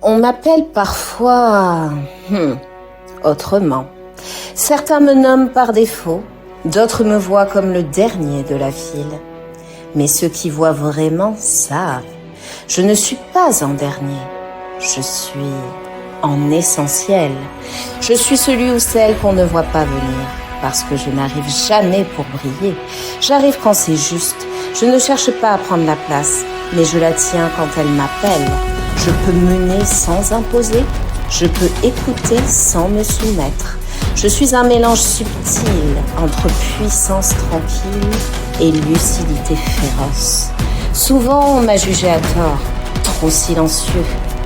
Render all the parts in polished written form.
On m'appelle parfois autrement. Certains me nomment par défaut, d'autres me voient comme le dernier de la file. Mais ceux qui voient vraiment savent. Je ne suis pas en dernier, je suis en essentiel. Je suis celui ou celle qu'on ne voit pas venir, parce que je n'arrive jamais pour briller. J'arrive quand c'est juste. Je ne cherche pas à prendre la place, mais je la tiens quand elle m'appelle. Je peux mener sans imposer, je peux écouter sans me soumettre. Je suis un mélange subtil entre puissance tranquille et lucidité féroce. Souvent, on m'a jugé à tort, trop silencieux,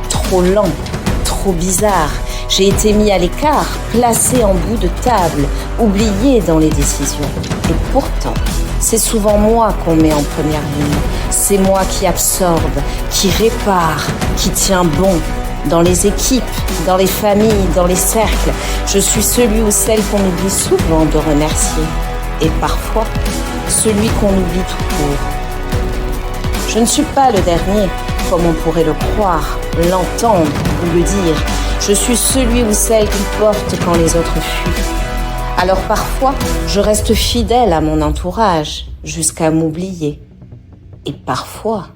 trop lent, trop bizarre. J'ai été mis à l'écart, placé en bout de table, oublié dans les décisions. Et pourtant, c'est souvent moi qu'on met en première ligne. C'est moi qui absorbe, qui répare, qui tient bon. Dans les équipes, dans les familles, dans les cercles, je suis celui ou celle qu'on oublie souvent de remercier. Et parfois, celui qu'on oublie tout court. Je ne suis pas le dernier, comme on pourrait le croire, l'entendre ou le dire. Je suis celui ou celle qui porte quand les autres fuient. Alors parfois, je reste fidèle à mon entourage, jusqu'à m'oublier. Et parfois,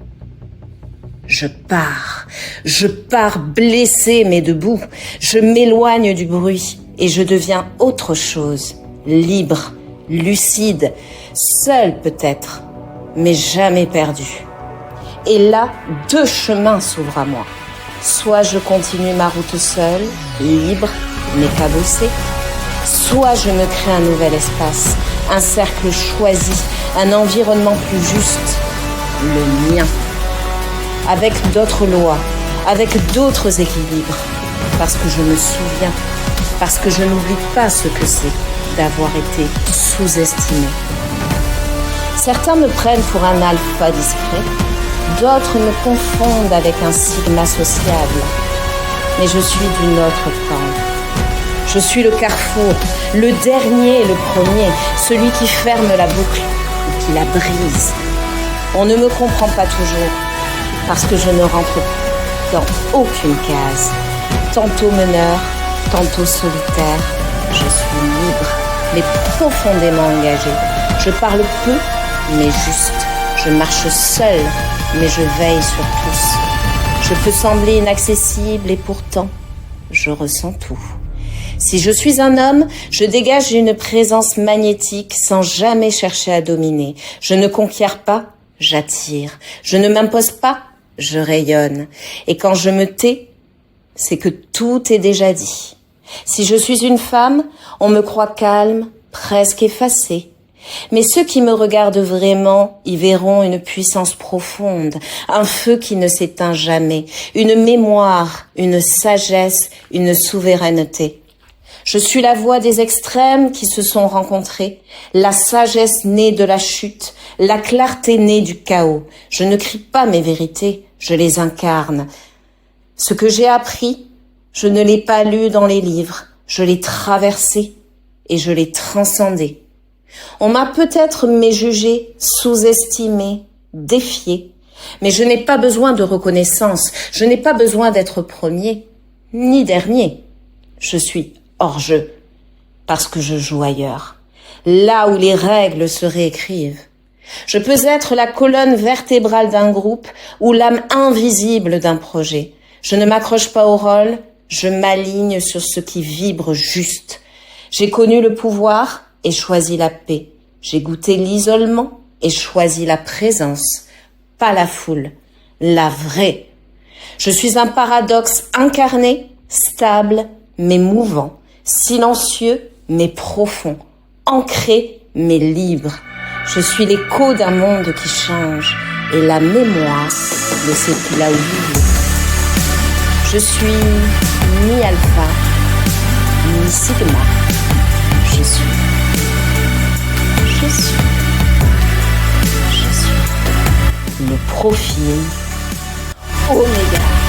je pars blessée mais debout. Je m'éloigne du bruit et je deviens autre chose, libre, lucide, seule peut-être, mais jamais perdue. Et là, deux chemins s'ouvrent à moi. Soit je continue ma route seule, libre, mais cabossée. Soit je me crée un nouvel espace, un cercle choisi, un environnement plus juste, le mien. Avec d'autres lois, avec d'autres équilibres. Parce que je me souviens, parce que je n'oublie pas ce que c'est d'avoir été sous-estimé. Certains me prennent pour un alpha discret, d'autres me confondent avec un sigma sociable. Mais je suis d'une autre forme. Je suis le carrefour, le dernier et le premier, celui qui ferme la boucle ou qui la brise. On ne me comprend pas toujours, parce que je ne rentre dans aucune case. Tantôt meneur, tantôt solitaire, je suis libre, mais profondément engagé. Je parle peu, mais juste. Je marche seul, mais je veille sur tous. Je peux sembler inaccessible et pourtant, je ressens tout. Si je suis un homme, je dégage une présence magnétique sans jamais chercher à dominer. Je ne conquiers pas, j'attire. Je ne m'impose pas, je rayonne. Et quand je me tais, c'est que tout est déjà dit. Si je suis une femme, on me croit calme, presque effacée. Mais ceux qui me regardent vraiment y verront une puissance profonde, un feu qui ne s'éteint jamais, une mémoire, une sagesse, une souveraineté. Je suis la voix des extrêmes qui se sont rencontrés, la sagesse née de la chute, la clarté née du chaos. Je ne crie pas mes vérités, je les incarne. Ce que j'ai appris, je ne l'ai pas lu dans les livres, je l'ai traversé et je l'ai transcendé. On m'a peut-être méjugé, sous-estimé, défié, mais je n'ai pas besoin de reconnaissance, je n'ai pas besoin d'être premier, ni dernier. Je suis hors jeu, parce que je joue ailleurs, là où les règles se réécrivent. Je peux être la colonne vertébrale d'un groupe ou l'âme invisible d'un projet. Je ne m'accroche pas au rôle, je m'aligne sur ce qui vibre juste. J'ai connu le pouvoir et choisi la paix. J'ai goûté l'isolement et choisi la présence, pas la foule, la vraie. Je suis un paradoxe incarné, stable mais mouvant, silencieux mais profond, ancré mais libre. Je suis l'écho d'un monde qui change et la mémoire de ce qu'il a oublié. Je suis ni alpha, ni sigma. Je suis le profil oméga.